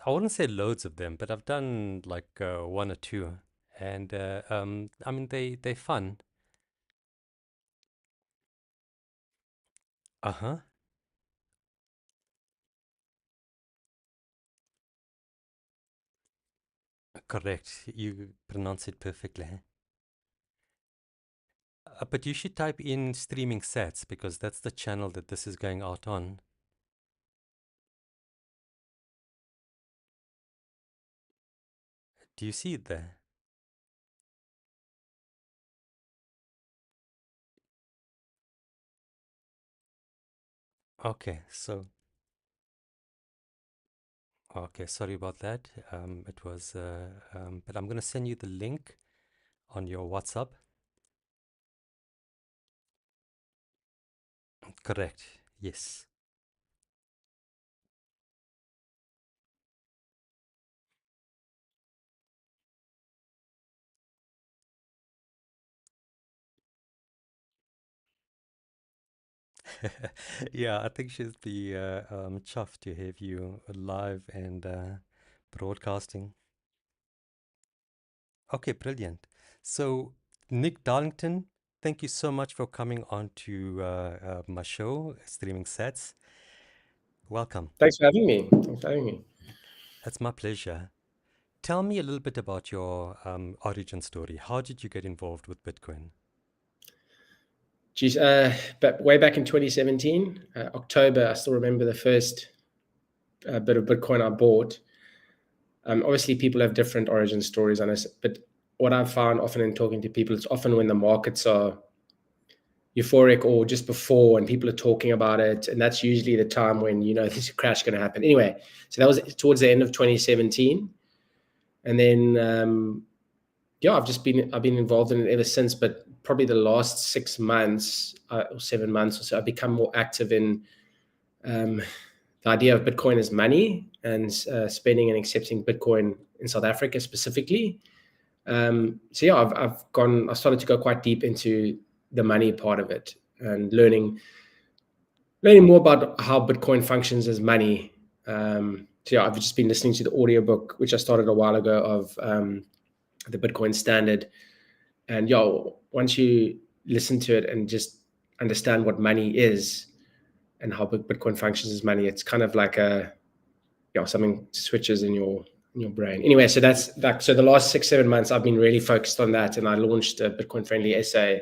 I wouldn't say loads of them, but I've done like one or two, and I mean they're fun. Uh-huh. Correct. You pronounce it perfectly. But you should type in streaming sets because that's the channel that this is going out on. Do you see it there? Okay, so okay, sorry about that. It was, but I'm gonna send you the link on your WhatsApp. Correct. Yes. Yeah, I think she'd be chuffed to have you live and broadcasting. Okay, brilliant. So, Nick Darlington, thank you so much for coming on to my show, Streaming Sets. Welcome. Thanks for having me. Thanks for having me. That's my pleasure. Tell me a little bit about your origin story. How did you get involved with Bitcoin? Geez, but way back in 2017, October, I still remember the first bit of Bitcoin I bought. Obviously, people have different origin stories on this, but what I've found often in talking to people, it's often when the markets are euphoric or just before and people are talking about it. And that's usually the time when, there's a crash going to happen. Anyway, so that was towards the end of 2017. And then, yeah, I've been involved in it ever since, but probably the last 6 months or 7 months or so, I've become more active in the idea of Bitcoin as money and spending and accepting Bitcoin in South Africa specifically. So yeah, I started to go quite deep into the money part of it and learning more about how Bitcoin functions as money. So yeah, I've just been listening to the audiobook, which I started a while ago, of the Bitcoin Standard. And yeah, once you listen to it and just understand what money is and how Bitcoin functions as money, it's kind of like something switches in your brain. Anyway, so that's like, so the last 6 7 months I've been really focused on that, and I launched a Bitcoin Friendly SA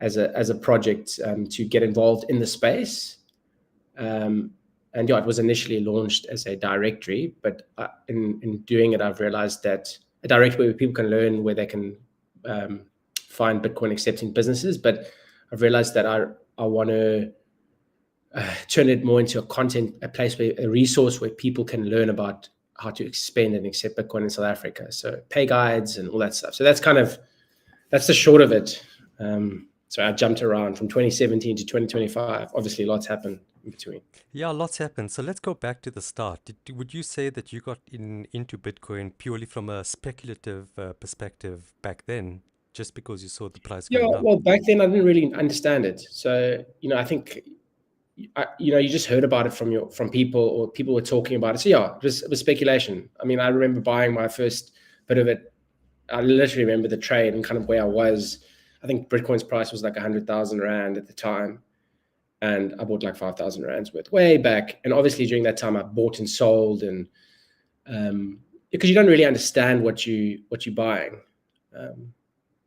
as a project to get involved in the space. And yeah, it was initially launched as a directory, but in doing it, I've realized that a directory where people can learn, where they can find Bitcoin accepting businesses. But I've realized that I want to turn it more into a place where a resource where people can learn about how to expand and accept Bitcoin in South Africa. So pay guides and all that stuff. So that's the short of it. So I jumped around from 2017 to 2025. Obviously, lots happened in between. Yeah, lots happened. So let's go back to the start. Would you say that you got into Bitcoin purely from a speculative perspective back then, just because you saw the price Yeah, going up? well, back then I didn't really understand it. So, I think, you just heard about it from people, or people were talking about it. So yeah, it was speculation. I mean, I remember buying my first bit of it. I literally remember the trade and kind of where I was. I think Bitcoin's price was like 100,000 Rand at the time. And I bought like 5,000 Rands worth way back. And obviously during that time I bought and sold, and because you don't really understand what you're buying.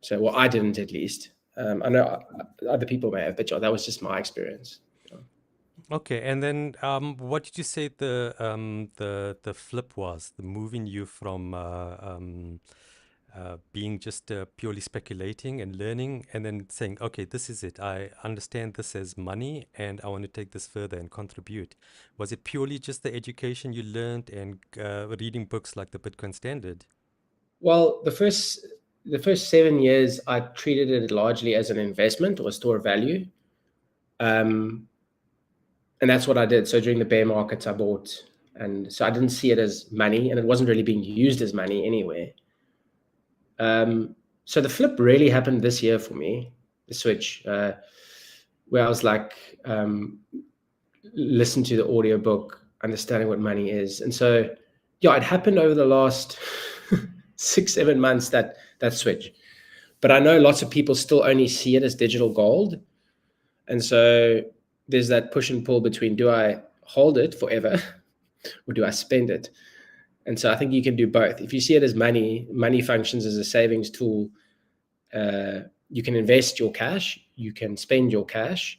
So, well, I didn't, at least. I know other people may have, but yeah, that was just my experience. Okay, and then what did you say the flip was, the moving you from being just purely speculating and learning, and then saying, okay, this is it. I understand this as money, and I want to take this further and contribute. Was it purely just the education you learned and reading books like the Bitcoin Standard? Well, the first 7 years, I treated it largely as an investment or a store of value, um, and that's what I did. So during the bear markets, I bought, and so I didn't see it as money, and it wasn't really being used as money anyway. So the flip really happened this year for me, the switch, where I was like, listen to the audiobook, understanding what money is. And so Yeah, it happened over the last 6-7 months, that switch. But I know lots of people still only see it as digital gold. And so there's that push and pull between, do I hold it forever or do I spend it? And so I think you can do both. If you see it as money functions as a savings tool. You can invest your cash, you can spend your cash.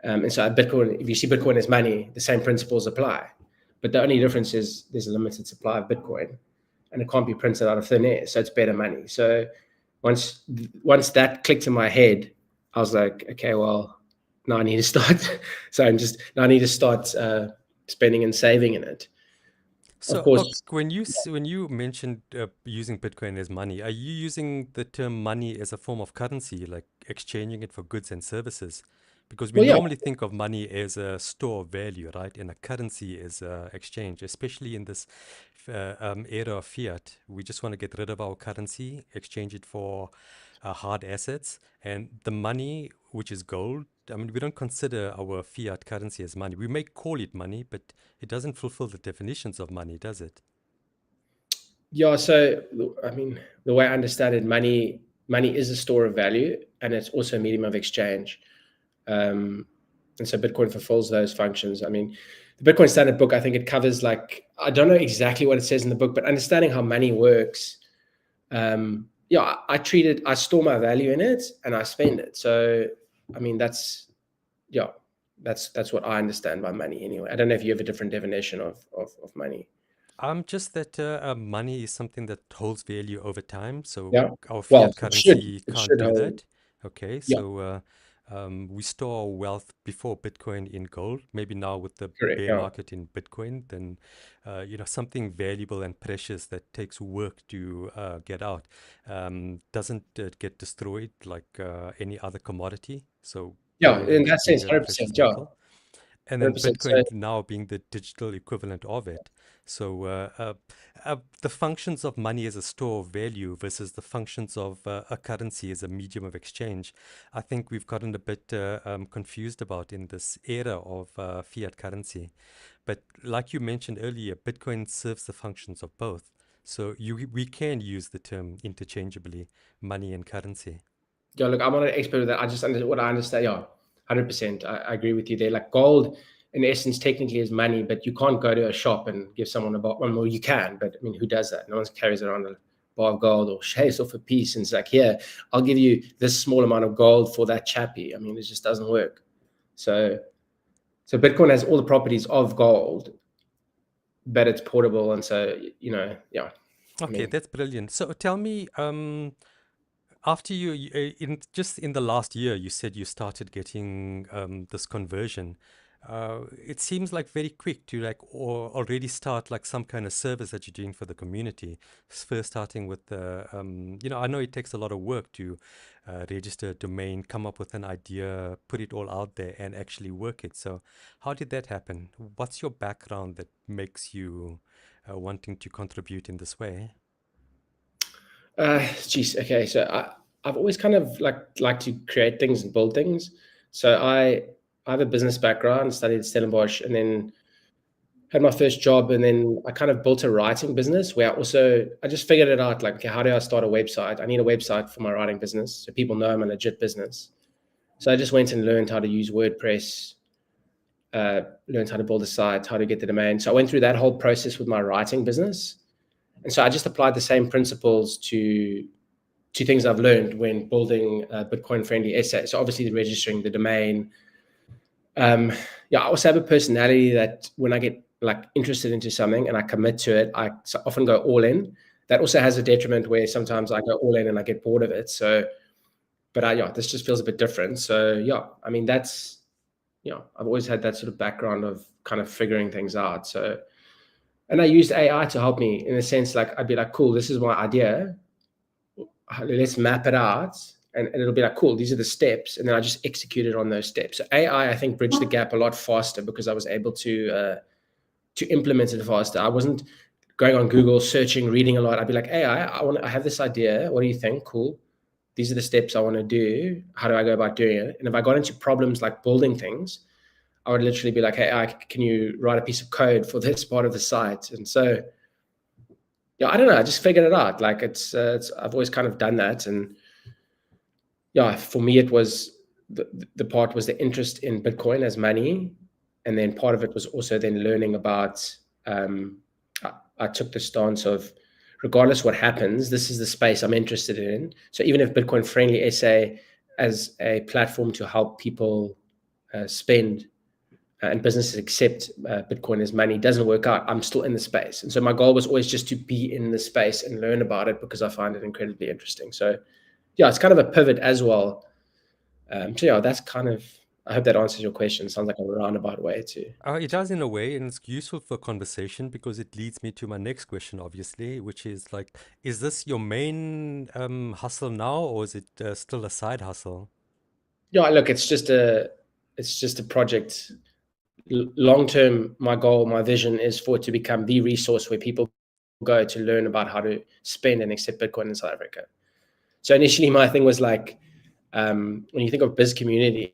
And so Bitcoin, if you see Bitcoin as money, the same principles apply. But the only difference is there's a limited supply of Bitcoin and it can't be printed out of thin air. So it's better money. So once that clicked in my head, I was like, okay, well, now I need to start. Now I need to start spending and saving in it. Of So, course, when you mentioned using Bitcoin as money, are you using the term money as a form of currency, like exchanging it for goods and services? Because we well, yeah, normally think of money as a store of value, right? And a currency is exchange, especially in this era of fiat. We just want to get rid of our currency, exchange it for hard assets, and the money, which is gold. I mean, we don't consider our fiat currency as money. We may call it money, but it doesn't fulfill the definitions of money, does it? yeah. So I mean, the way I understand it, money is a store of value, and it's also a medium of exchange. And so Bitcoin fulfills those functions. I mean, the Bitcoin Standard book, I think it covers, like, I don't know exactly what it says in the book, but understanding how money works. Yeah, I store my value in it and I spend it. So, I mean, that's what I understand by money anyway. I don't know if you have a different definition of money. Just that money is something that holds value over time. So Yeah. our Well, fiat currency it can't should do hold. that. Okay, Yeah, so we store our wealth before Bitcoin in gold. Maybe now with the correct. bear Yeah. market in Bitcoin, then something valuable and precious that takes work to get out doesn't get destroyed like any other commodity. So Yeah, gold in ends that up being sense, a 100%. precious Yeah, metal. And then 100%. So, Bitcoin now being the digital equivalent of it. So the functions of money as a store of value versus the functions of a currency as a medium of exchange, I think we've gotten a bit confused about in this era of fiat currency. But like you mentioned earlier, Bitcoin serves the functions of both. So we can use the term interchangeably, money and currency. yeah, look, I'm not an expert with that. I just what I understand. Yeah, 100%. I agree with you there. Like gold, in essence, technically is money, but you can't go to a shop and give someone a bar. Well, you can, but I mean, who does that? No one carries around a bar of gold or shaves off a piece and it's like, here, I'll give you this small amount of gold for that chappy. I mean, it just doesn't work. So, Bitcoin has all the properties of gold, but it's portable, and so yeah. I Okay, mean, that's brilliant. So tell me, after in just in the last year, you said you started getting this conversion. It seems like very quick to like or already start like some kind of service that you're doing for the community. First starting with the, I know it takes a lot of work to register a domain, come up with an idea, put it all out there, and actually work it. So, how did that happen? What's your background that makes you wanting to contribute in this way? geez, okay. So I've always kind of like to create things and build things. So I have a business background, studied at Stellenbosch, and then had my first job, and then I kind of built a writing business where I just figured it out, like, okay, how do I start a website? I need a website for my writing business so people know I'm a legit business. So I just went and learned how to use WordPress, learned how to build a site, how to get the domain. So I went through that whole process with my writing business. And so I just applied the same principles to things I've learned when building Bitcoin friendly SA. So obviously registering the domain. Yeah, I also have a personality that when I get like interested into something and I commit to it, I often go all in. That also has a detriment where sometimes I go all in and I get bored of it. So, but yeah, this just feels a bit different. So yeah, I mean, I've always had that sort of background of kind of figuring things out. So, and I used AI to help me in a sense, like I'd be like, cool, this is my idea. Let's map it out. And it'll be like, cool, these are the steps. And then I just executed on those steps. So AI, I think, bridged the gap a lot faster because I was able to implement it faster. I wasn't going on Google, searching, reading a lot. I'd be like, AI, I have this idea. What do you think? Cool. These are the steps I want to do. How do I go about doing it? And if I got into problems like building things, I would literally be like, hey, can you write a piece of code for this part of the site? And so yeah, I don't know. I just figured it out. Like I've always kind of done that. And yeah, for me, it was the part was the interest in Bitcoin as money. And then part of it was also then learning about, I took the stance of, regardless what happens, this is the space I'm interested in. So even if Bitcoin Friendly SA as a platform to help people spend and businesses accept Bitcoin as money doesn't work out, I'm still in the space. And so my goal was always just to be in the space and learn about it because I find it incredibly interesting. So yeah, it's kind of a pivot as well. So yeah, that's kind of, I hope that answers your question. Sounds like a roundabout way to. It does in a way, and it's useful for conversation because it leads me to my next question, obviously, which is like, is this your main hustle now, or is it still a side hustle? Yeah, look, it's just a project. Long term, my goal, my vision is for it to become the resource where people go to learn about how to spend and accept Bitcoin in South Africa. So initially, my thing was like, when you think of biz community,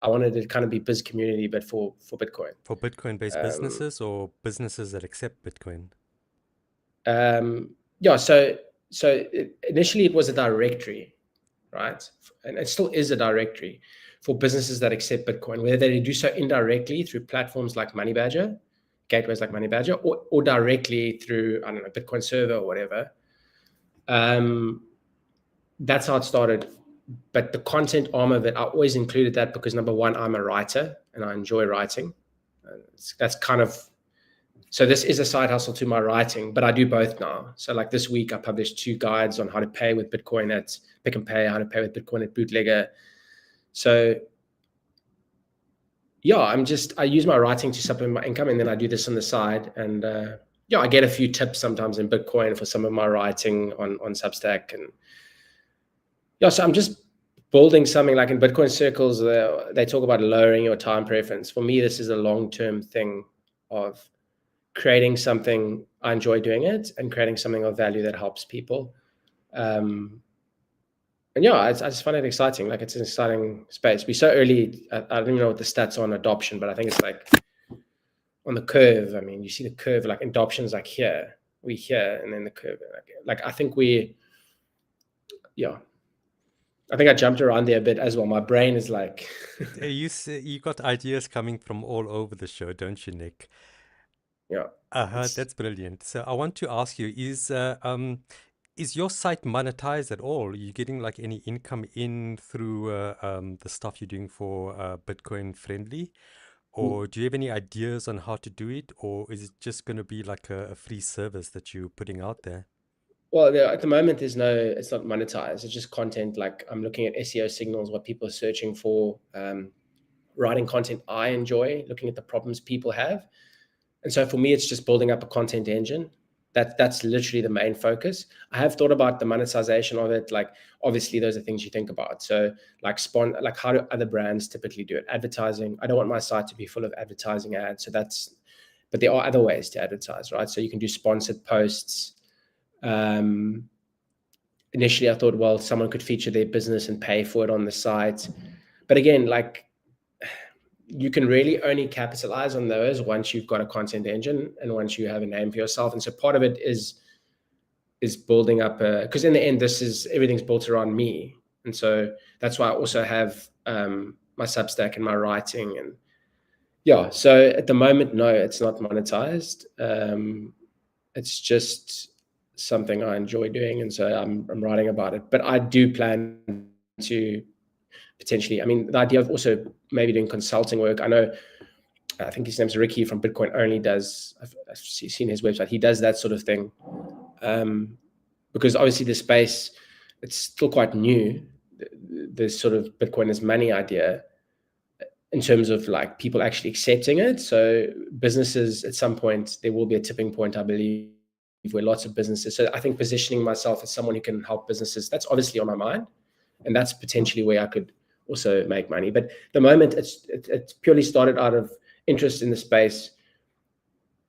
I wanted it to kind of be biz community, but for Bitcoin. For Bitcoin-based Um, businesses or businesses that accept Bitcoin? yeah, so initially it was a directory, right? And it still is a directory for businesses that accept Bitcoin, whether they do so indirectly through platforms like Money Badger, gateways like Money Badger, or directly through, I don't know, Bitcoin server or whatever. That's how it started. But the content arm of it, I always included that because number one, I'm a writer and I enjoy writing. That's kind of, so this is a side hustle to my writing, but I do both now. So like this week, I published 2 guides on how to pay with Bitcoin at Pick and Pay, how to pay with Bitcoin at Bootlegger. So yeah, I use my writing to supplement my income, and then I do this on the side. And yeah, I get a few tips sometimes in Bitcoin for some of my writing on Substack. And yeah, so I'm just building something. Like in Bitcoin circles, they talk about lowering your time preference. For me, this is a long-term thing of creating something I enjoy doing it and creating something of value that helps people. And yeah, I just find it exciting. Like it's an exciting space. We're so early. I don't even know what the stats are on adoption, but I think it's like on the curve. I mean, you see the curve, like adoption is like here, we here, and then the curve. Like I think yeah. I think I jumped around there a bit as well. My brain is like, You got ideas coming from all over the show, don't you, Nick? yeah, it's That's brilliant. So I want to ask you, is your site monetized at all? Are you getting like any income in through the stuff you're doing for Bitcoin Friendly? Or do you have any ideas on how to do it? Or is it just going to be like a free service that you're putting out there? well, at the moment, it's not monetized. It's just content. Like I'm looking at SEO signals, what people are searching for, writing content I enjoy, looking at the problems people have. And so for me, it's just building up a content engine. That's literally the main focus. I have thought about the monetization of it. Like obviously those are things you think about. So like how do other brands typically do it? Advertising. I don't want my site to be full of advertising ads. But there are other ways to advertise, right? So you can do sponsored posts. Initially I thought, well, someone could feature their business and pay for it on the site. But again, like you can really only capitalize on those once you've got a content engine and once you have a name for yourself. And so part of it is building up because in the end, everything's built around me. And so that's why I also have my Substack and my writing. And yeah, so at the moment, no, it's not monetized. It's just something I enjoy doing. And so I'm writing about it. But I do plan to potentially, I mean, the idea of also maybe doing consulting work. I think his name's Ricky from Bitcoin Only does. I've seen his website. He does that sort of thing. Because obviously the space, it's still quite new. The sort of Bitcoin as money idea in terms of like people actually accepting it. So businesses at some point, there will be a tipping point, I believe, where lots of businesses. So I think positioning myself as someone who can help businesses, that's obviously on my mind. And that's potentially where I could also make money. But the moment it's purely started out of interest in the space,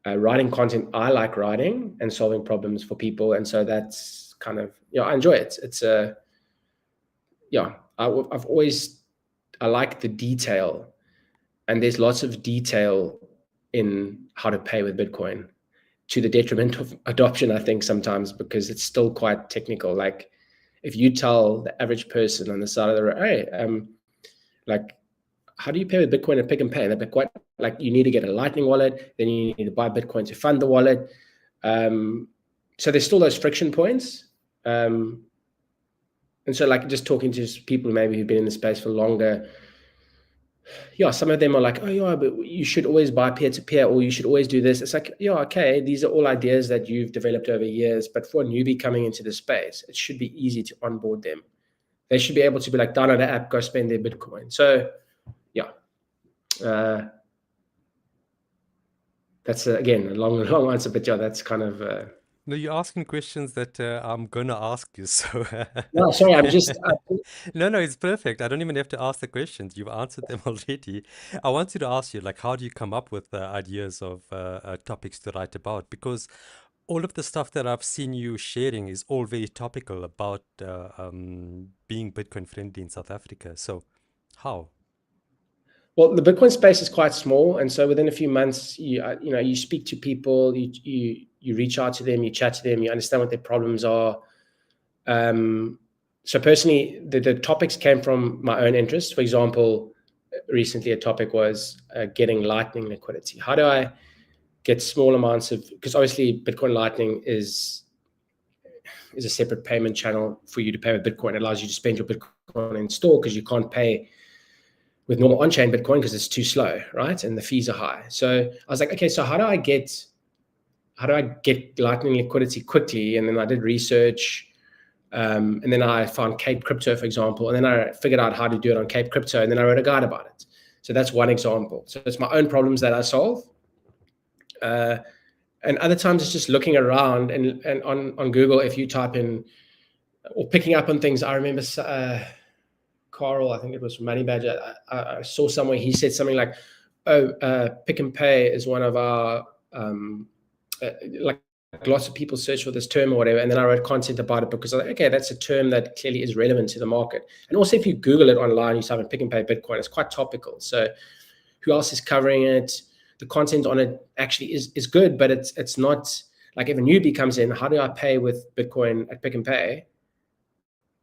writing content I like writing and solving problems for people. And so that's kind of, I enjoy it. It's I like the detail, and there's lots of detail in how to pay with Bitcoin. to the detriment of adoption, I think, sometimes, because it's still quite technical. Like if you tell the average person on the side of the road, hey, like, how do you pay with Bitcoin at Pick and Pay? They'd be quite like, you need to get a Lightning wallet, then you need to buy Bitcoin to fund the wallet. So there's still those friction points. And so like just talking to people maybe who've been in the space for longer, yeah, some of them are like, oh yeah, but you should always buy peer-to-peer, or you should always do this. It's like, yeah, okay, these are all ideas that you've developed over years, but for a newbie coming into the space, it should be easy to onboard them. They should be able to be like, download an app, go spend their Bitcoin. So yeah, that's again a long answer, but yeah, that's kind of No, you're asking questions that I'm gonna ask you. So no, sorry, I'm just no, it's perfect. I don't even have to ask the questions. You've answered them already. I wanted to ask you, like, how do you come up with ideas of topics to write about? Because all of the stuff that I've seen you sharing is all very topical about being Bitcoin friendly in South Africa. So how? well, the Bitcoin space is quite small, and so within a few months, you speak to people, you reach out to them, you chat to them, you understand what their problems are. So personally, the topics came from my own interest. For example, recently a topic was getting Lightning liquidity. How do I get small amounts of, because obviously Bitcoin Lightning is a separate payment channel for you to pay with Bitcoin. It allows you to spend your Bitcoin in store because you can't pay with normal on-chain Bitcoin because it's too slow, right? And the fees are high. So I was like, okay, so how do I get Lightning liquidity quickly? And then I did research, and then I found Cape Crypto, for example, and then I figured out how to do it on Cape Crypto, and then I wrote a guide about it. So that's one example. So it's my own problems that I solve. And other times it's just looking around and on Google, if you type in or picking up on things. I remember Carl, I think it was from Money Badger, I saw somewhere he said something like, Pick and Pay is one of our, like lots of people search for this term or whatever. And then I wrote content about it because I was like, okay, that's a term that clearly is relevant to the market. And also if you Google it online, you type in Pick and Pay Bitcoin, it's quite topical. So who else is covering it? The content on it actually is good, but it's not like if a newbie comes in, how do I pay with Bitcoin at Pick and Pay?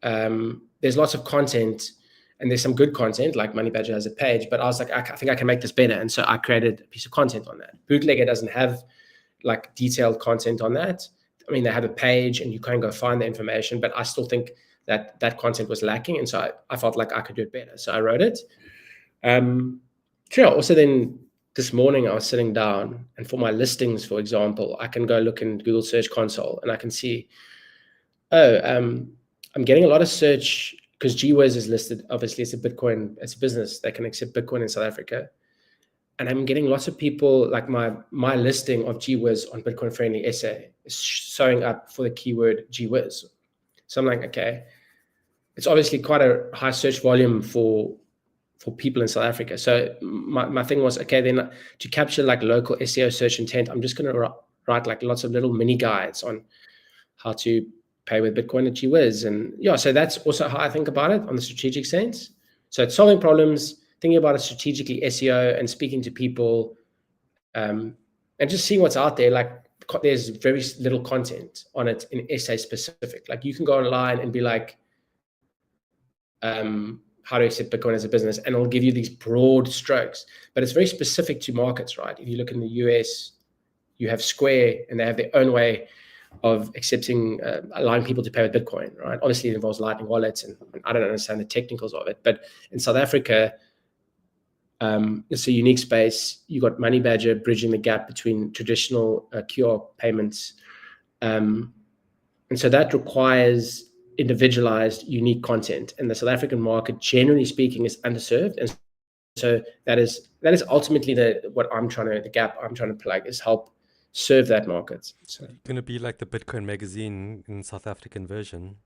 There's lots of content and there's some good content, like Money Badger has a page, but I was like, I think I can make this better. And so I created a piece of content on that. Bootlegger doesn't have like detailed content on that. I mean, they have a page and you can go find the information, but I still think that content was lacking. And so I felt like I could do it better. So I wrote it. Sure. Also then this morning I was sitting down, and for my listings, for example, I can go look in Google Search Console and I can see, I'm getting a lot of search because GWiz is listed. Obviously, it's a business that can accept Bitcoin in South Africa. And I'm getting lots of people, like my listing of GWiz on BitcoinFriendlySA is showing up for the keyword GWiz. So I'm like, okay, it's obviously quite a high search volume for people in South Africa. So my thing was, okay, then to capture like local SEO search intent, I'm just going to write like lots of little mini guides on how to pay with Bitcoin at GWiz. And yeah, so that's also how I think about it on the strategic sense. So it's solving problems, thinking about it strategically, SEO, and speaking to people, and just seeing what's out there. Like there's very little content on it in SA specific. Like you can go online and be like, how to accept Bitcoin as a business, and it'll give you these broad strokes, but it's very specific to markets, right? If you look in the US, you have Square, and they have their own way of accepting, allowing people to pay with Bitcoin, right? Obviously, it involves Lightning wallets, and I don't understand the technicals of it, but in South Africa, it's a unique space. You got Money Badger bridging the gap between traditional QR payments, and so that requires individualized, unique content. And the South African market, generally speaking, is underserved. And so that is ultimately the gap I'm trying to plug, is help serve that market. So you're going to be like the Bitcoin magazine in South African version.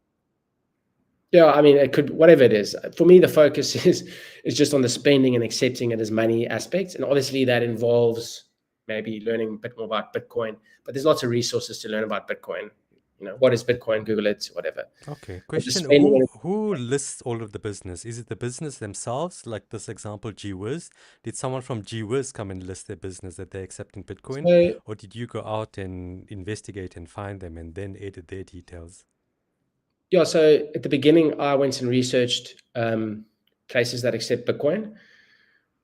Yeah, I mean, it could, whatever it is. For me, the focus is just on the spending and accepting it as money aspects. And obviously that involves maybe learning a bit more about Bitcoin, but there's lots of resources to learn about Bitcoin. what is Bitcoin? Google it, whatever. Okay. But just Question, spending it. who lists all of the business? Is it the business themselves, like this example, GWiz? Did someone from GWiz come and list their business that they're accepting Bitcoin? So Or did you go out and investigate and find them and then edit their details? yeah, so at the beginning, I went and researched places that accept Bitcoin.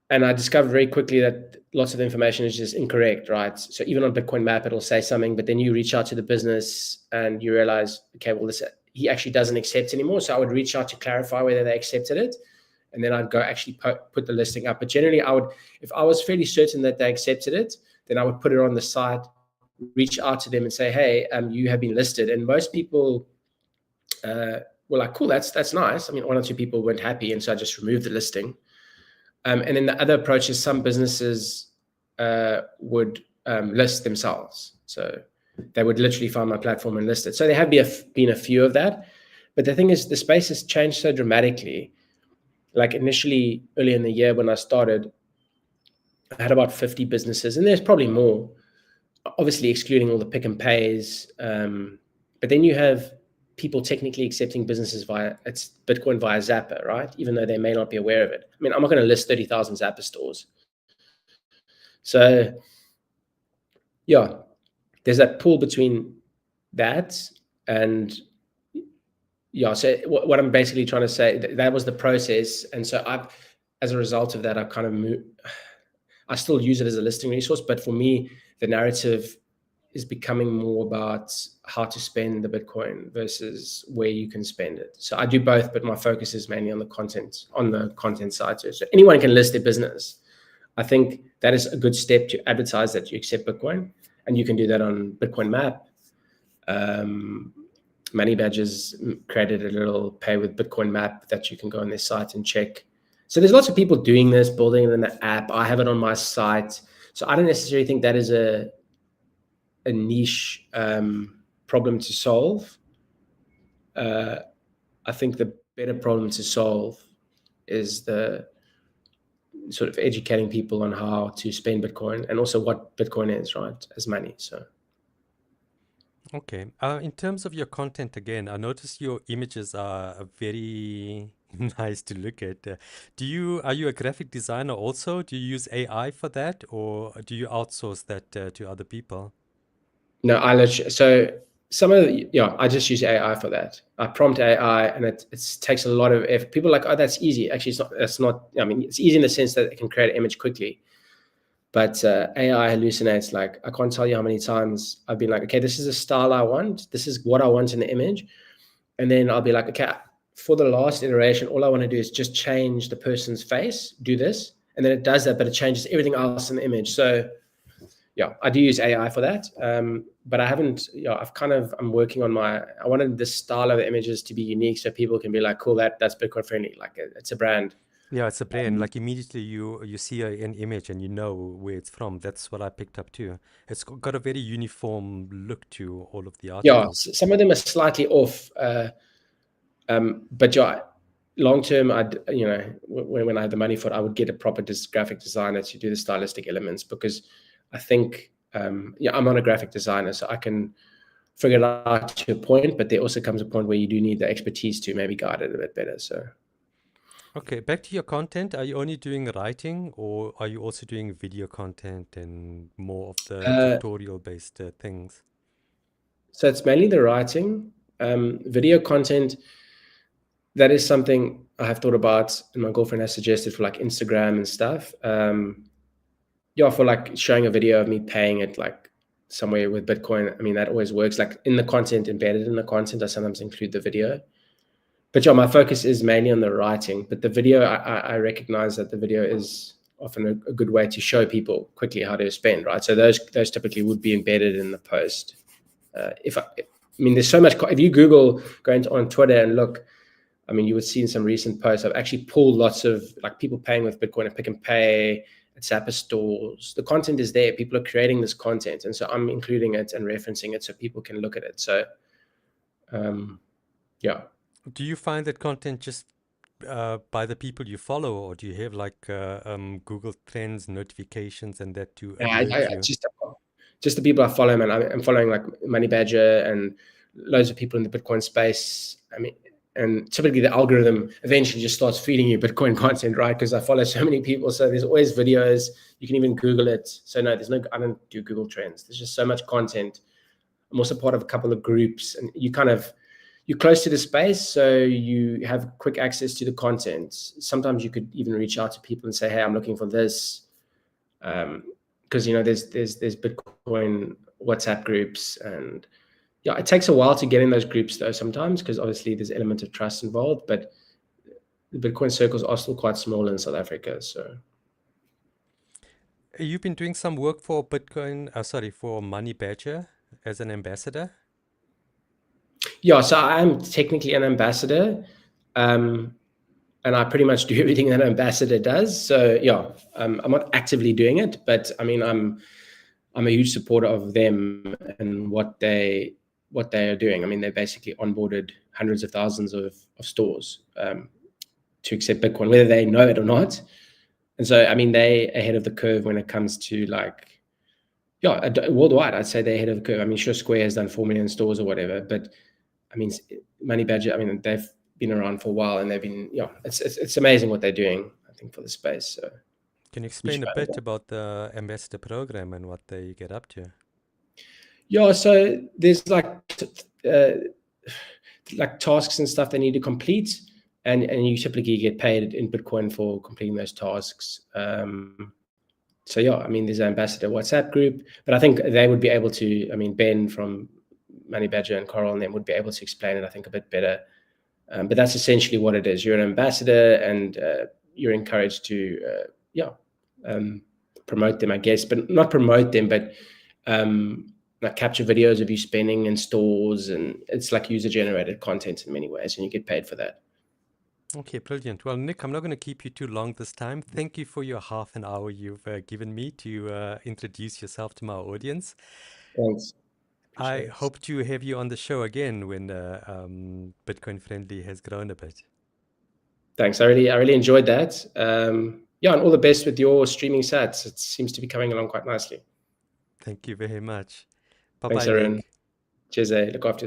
And I discovered very quickly that lots of the information is just incorrect, right? So even on Bitcoin Map, it'll say something, but then you reach out to the business and you realize, okay, well, he actually doesn't accept anymore. So I would reach out to clarify whether they accepted it. And then I'd go actually put the listing up. But generally, if I was fairly certain that they accepted it, then I would put it on the site, reach out to them and say, hey, you have been listed. And most people were like, cool, that's nice. I mean, one or two people weren't happy. And so I just removed the listing. And then the other approach is some businesses would list themselves. So they would literally find my platform and list it. So there have been a few of that. But the thing is, the space has changed so dramatically. Like initially, early in the year when I started, I had about 50 businesses, and there's probably more, obviously excluding all the pick and pays. But then you have people technically accepting businesses via Bitcoin via Zapper, right? Even though they may not be aware of it. I mean, I'm not going to list 30,000 Zapper stores. So yeah, there's that pull between that and yeah. So what I'm basically trying to say, that was the process. And so as a result of that, I've kind of moved. I still use it as a listing resource, but for me, the narrative is becoming more about how to spend the Bitcoin versus where you can spend it. So I do both, but my focus is mainly on the content side. So anyone can list their business. I think that is a good step to advertise that you accept Bitcoin, and you can do that on Bitcoin Map. Money Badgers created a little pay with Bitcoin Map that you can go on their site and check. So there's lots of people doing this, building it in the app. I have it on my site. So I don't necessarily think that is a niche problem to solve. I think the better problem to solve is the sort of educating people on how to spend Bitcoin and also what Bitcoin is, right, as money. So Okay. In terms of your content, again, I notice your images are very nice to look at. Are you a graphic designer also? Do you use AI for that, or do you outsource that to other people? no, I just use AI for that. I prompt AI, and it takes a lot of effort. People are like, oh, that's easy. Actually, it's not. That's not. I mean, it's easy in the sense that it can create an image quickly, but AI hallucinates. Like, I can't tell you how many times I've been like, okay, this is a style I want. This is what I want in the image, and then I'll be like, okay, for the last iteration, all I want to do is just change the person's face. Do this, and then it does that, but it changes everything else in the image. So yeah, I do use AI for that. But I haven't, I'm working on I wanted this style of the images to be unique so people can be like, cool, that's Bitcoin friendly. Like it's a brand. Yeah, it's a brand. Like immediately you see an image and you know where it's from. That's what I picked up too. It's got a very uniform look to all of the Yeah, articles. some of them are slightly off. But yeah, long term, when I had the money for it, I would get a proper graphic designer to do the stylistic elements because I think, I'm not a graphic designer, so I can figure it out to a point, but there also comes a point where you do need the expertise to maybe guide it a bit better. So Okay, back to your content. Are you only doing writing or are you also doing video content and more of the uh, tutorial-based things? so it's mainly the writing. Video content, that is something I have thought about, and my girlfriend has suggested for like Instagram and stuff. For like showing a video of me paying it like somewhere with Bitcoin. I mean, that always works. Like in the content, embedded in the content, I sometimes include the video. But yeah, my focus is mainly on the writing. But the video, I recognize that the video is often a good way to show people quickly how to spend, right? So those typically would be embedded in the post. There's so much. If you Google, on Twitter and look, I mean, you would see in some recent posts, I've actually pulled lots of like people paying with Bitcoin at Pick and Pay, at Zapper stores. The content is there. People are creating this content. And so I'm including it and referencing it so people can look at it. So, yeah. Do you find that content just by the people you follow, or do you have like Google Trends notifications and that to Yeah, alert I you? just the people I follow, man. I'm following like Money Badger and loads of people in the Bitcoin space. I mean, and typically the algorithm eventually just starts feeding you Bitcoin content, right? Because I follow so many people, so there's always videos. You can even Google it. So no, I don't do Google Trends. There's just so much content. I'm also part of a couple of groups, and you're close to the space, so you have quick access to the content. Sometimes you could even reach out to people and say, "Hey, I'm looking for this," because there's Bitcoin WhatsApp groups, and yeah, it takes a while to get in those groups though sometimes, because obviously there's an element of trust involved, but the Bitcoin circles are still quite small in South Africa. So You've been doing some work for for Money Badger as an ambassador. yeah, so I'm technically an ambassador, and I pretty much do everything that an ambassador does. So yeah, I'm not actively doing it, but I mean, I'm a huge supporter of them and what they are doing. I mean, they basically onboarded hundreds of thousands of stores to accept Bitcoin, whether they know it or not. And so, I mean, they ahead of the curve when it comes to worldwide. I'd say they're ahead of the curve. I mean, sure, Square has done 4 million stores or whatever, but I mean, Money Badger, I mean, they've been around for a while, and they've been, it's amazing what they're doing, I think, for the space. So Can you explain a bit about the ambassador program and what they get up to? Yeah, so there's tasks and stuff they need to complete, and you typically get paid in Bitcoin for completing those tasks. So yeah, I mean, there's an ambassador WhatsApp group, but I think they would be able to, I mean, Ben from Money Badger and Coral and them would be able to explain it, I think, a bit better. But that's essentially what it is. You're an ambassador, and you're encouraged to, promote them, I guess, but not promote them, but capture videos of you spending in stores, and it's like user-generated content in many ways, and you get paid for that. Okay, brilliant. Well, Nick, I'm not going to keep you too long this time. Thank you for your half an hour you've given me to introduce yourself to my audience. Thanks. I hope to have you on the show again when Bitcoin Friendly has grown a bit. Thanks. I really enjoyed that. And all the best with your streaming sets. It seems to be coming along quite nicely. Thank you very much. Thanks, Bye-bye, everyone. Nick. Cheers. Look after yourself.